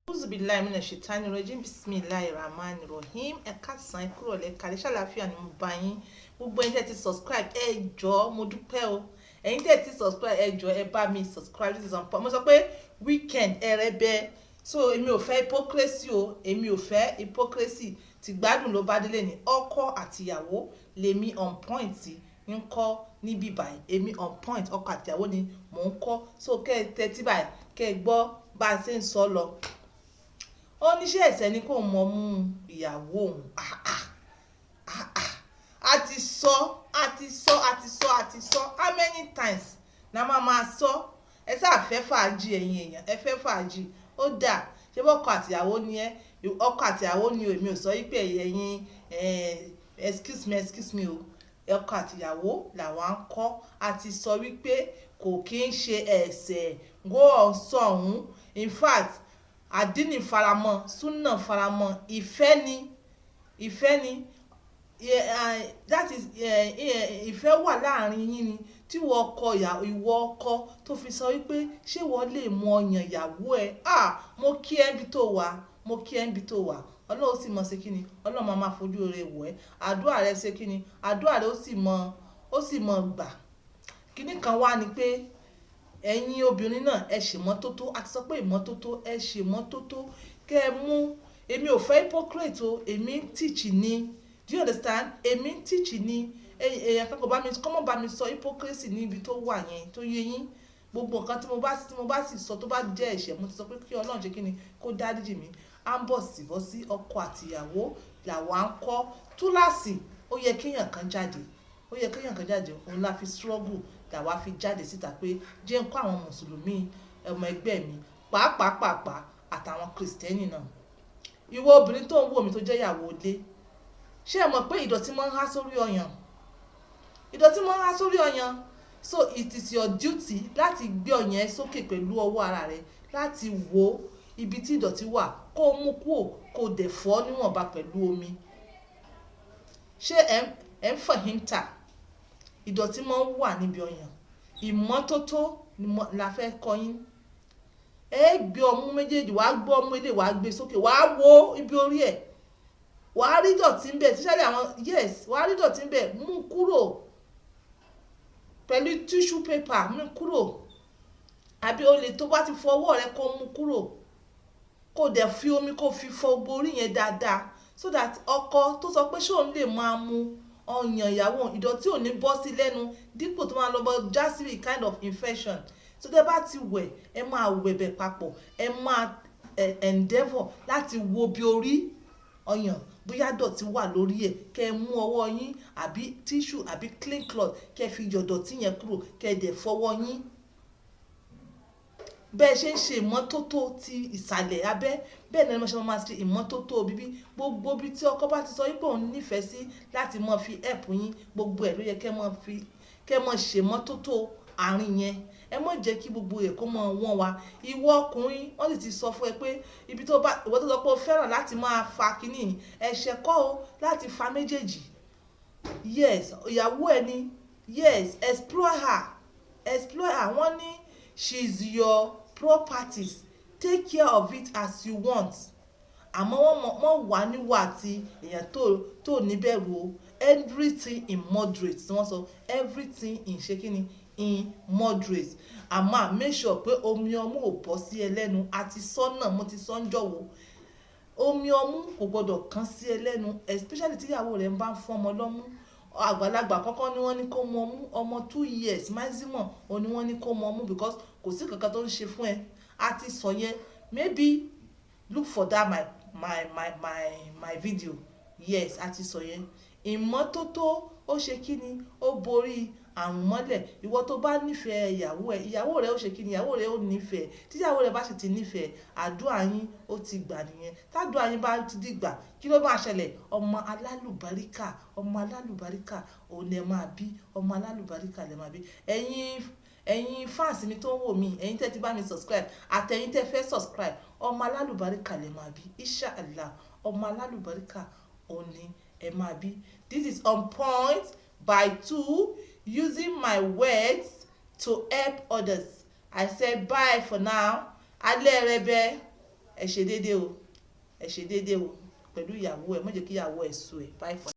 Auzubillahi minash shaitani rajim bismillahir rahmanir rahim ẹ káàsán ẹ kúrò lẹ kàlẹ́ ṣàlàáfíà ni mo bá yín gbogbo ẹ̀yin tẹ́ ti subscribe ẹ jọ̀ọ́ mo dúpẹ́ o ẹ̀yin tẹ́ ti subscribe ẹ jọ̀ọ́ ẹ bá mi subscribe this is on point mo sọ pé weekend ẹrẹbẹ so èmi ò fẹ́ hypocrisy o èmi ò fẹ́ hypocrisy ti gbádùn ló bá délé ní ọkọ àtìyàwó lèmi on point ń kọ́ níbí báyìí èmi on point ọkọ àtìyàwó ni mò ń kọ́ so kẹ́ ẹ tẹ́tí báyìí kẹ́ ẹ gbọ́ bá a ṣe ń sọ lọ ó níṣẹ́ ẹ̀sẹ̀ ni kò mọ mú ìyàwó òun a ti sọ how many times na máa sọ ẹ sáà fẹ́ fàájì ẹ̀yin èèyàn ẹ fẹ́ fàájì ó dà ṣé bọ́kọ àtìyàwó ni ẹ ọkọ àtìyàwó ni èmi ò sọ wípé ẹ̀yin excuse me o ọkọ àtìyàwó làwọn ń kọ́ a ti sọ wípé kò kí ń ṣe ẹ̀ṣẹ̀ go on sọ̀hún in fact àdínì faramọ́ súnà faramọ́ ìfẹ́ ni that is ìfẹ́ wà láàrin yín ni tí ìwọ ọkọ tó fi sọ wípé ṣé wọ́n lè mú ọyàn ìyàwó ẹ̀ mo kí ẹ́ níbi tó wà ọlọ́run sì mọ̀ ṣe kí ni ọlọ́run máa fojú rẹ̀ wọ̀ ẹ́ àdúrà rẹ̀ ṣe kí ni àdúrà rẹ̀ ó sì mọ̀ gbà kíní kan wá ni pé ẹ̀yin obìnrin náà ẹ ṣe mọ́tótó a ti sọ pé ìmọ́tótó ẹ ṣe mọ́tótó kẹ́ ẹ mú èmi ò fẹ́ hypocrite o èmi ń teach ni do you understand èmi ń teach ni èèyàn kan kọ́mọ́ bá mi sọ hypocrisy níbi tó wà yẹn tó yé yín gbogbo nǹkan tí mo bá sì sọ tó bá jẹ́ ẹ̀ṣẹ̀ mo ti sọ pé kí ọlọ́run ṣe kí ni kó dáríjì mi à ń bọ̀ sí ọkọ àtìyàwó làwa ń kọ́ túláàsì ó yẹ kéèyàn kan jáde òun la fi struggle làwa fi jáde síta pé jẹ́ ń kọ́ àwọn mùsùlùmí ọmọ ẹgbẹ́ mi pàápàá àtàwọn kìrìsìtẹ́nì náà ìwọ obìnrin tó ń wò mí tó jẹ́ ìyàwó ilé ṣé ẹ mọ̀ pé ìdọ̀tí máa ń há sórí ọyàn so it is your duty láti gbé ọyàn ẹ sókè pẹ̀lú ọwọ́ ara rẹ láti wo ibi tí ìdọ̀tí wà kó o mú kúò kó o dẹ̀ fọ̀ níwọ̀nba pẹ̀lú omi ṣé ẹ ń fahimta ìdọ̀tí máa ń wà níbi ọyàn ìmọ́tótó la fẹ́ kọ́ yín ẹ gbé ọmú méjèèjì wàá gbé ọmú ilé wàá gbé sókè wàá wo ibi orí ẹ̀ wàá rí dọ̀tí ń bẹ̀ tíṣàlẹ̀ àwọn wàá rí dọ̀tí ń bẹ̀ mú kúrò pẹ̀lú tissue paper mú kúrò àbí olè tó bá ti fọ ọwọ́ rẹ kó mú kúrò kó dẹ̀ fi omi kó fi fọ gbogbo orí yẹn dáadáa so that ọkọ tó sọ pé ṣóun lè máa mu ọyàn ìyàwó ìdọ̀tí ò ní bọ́ sí lẹ́nu dípò tó máa lọ bọ́ já sí kind of infection so tẹ́ bá ti wẹ̀ ẹ máa wẹ̀bẹ̀ papọ̀ ẹ máa endeavour láti wo bí orí ọyàn bóyá dọ̀tí wà lórí ẹ̀ kẹ́ ẹ mú ọwọ́ yín àbí tissue àbí clean cloth kẹ́ ẹ fi yọ dọ̀tí yẹn kúrò kẹ́ ẹ dẹ̀ fọwọ́ yín bẹ́ẹ̀ ṣe ń ṣe ìmọ́tótó ti ìsàlẹ̀ abẹ́ bẹ́ẹ̀ ni wọ́n ṣe máa ṣe ìmọ́tótó bíbí gbogbo bí tí ọkọ bá ti sọ wípé òun nífẹ̀ẹ́ sí láti máa fi help yín gbogbo ẹ̀ ló yẹ kẹ́ máa ṣe mọ́tótó àárín yẹn ẹ má jẹ́ kí gbogbo ẹ̀ kó máa wọ́n wa ìwọ ọkùnrin wọ́n sì ti sọ fún ẹ pé ibi tó bá ìwọ tó sọ pé o fẹ́ràn láti máa fa kínní ẹ̀ṣẹ̀ kọ́ o láti fa méjèèjì yes ìyàwó ẹ ni yes explore her wọ́n ní she is your properties take care of it as you want àmọ́ wọ́n wà níwà àti èèyàn tó níbẹ̀rù o everything in moderate tí wọ́n sọ everything in ṣe kíni in moderate àmọ́ make sure pé omi ọmú ò bọ́ sí ẹ lẹ́nu àti sọ́nà mo ti sọ ń jọ̀wọ́ omi ọmú kò gbọ́dọ̀ kán sí ẹ lẹ́nu especially tíyàwó rẹ̀ ń bá ń fún ọmọ lọ́mú àgbàlagbà kọ́kọ́ ni wọ́n ní kó mu ọmú ọmọ 2 years maximum òun ni wọ́n ní kó mu ọmú because kò sí kankan tó ń ṣe fún ẹ a ti sọ yẹn maybe look for that my video yes a ti sọ yẹn ìmọ́tótó ó ṣe kí ni ó borí àrùn mọ́lẹ̀ ìwọ tó bá nífẹ̀ẹ́ ìyàwó rẹ̀ ó ṣe kí ni ìyàwó rẹ̀ ó nífẹ̀ẹ́ tíyàwó rẹ̀ bá sì ti nífẹ̀ẹ́ àdúrà yín ó ti gbà nìyẹn tádùá yín bá ti dìgbà kí ló máa ṣẹlẹ̀ ọmọ alálùbáríkà òun ẹ máa bí ọmọ alálùbáríkà lẹ máa bí ẹ̀yin fans mi tó ń wò mí ẹ̀yin tẹ́ ti bá mi subscribe àtẹ̀yin tẹ́ fẹ́ subscribe ọmọ alálùbáríkà lẹ máa bí inshallah ọmọ alálùbáríkà òun ni ẹ máa bí this is on point by 2 using my words to help others I say bye for now alẹ́ rẹ bẹ́ẹ̀. ẹ ṣe déédéé o, ẹ ṣe déédéé o pẹ̀lú ìyàwó ẹ, má jẹ́ kí ìyàwó ẹ sú ẹ. Bye for now.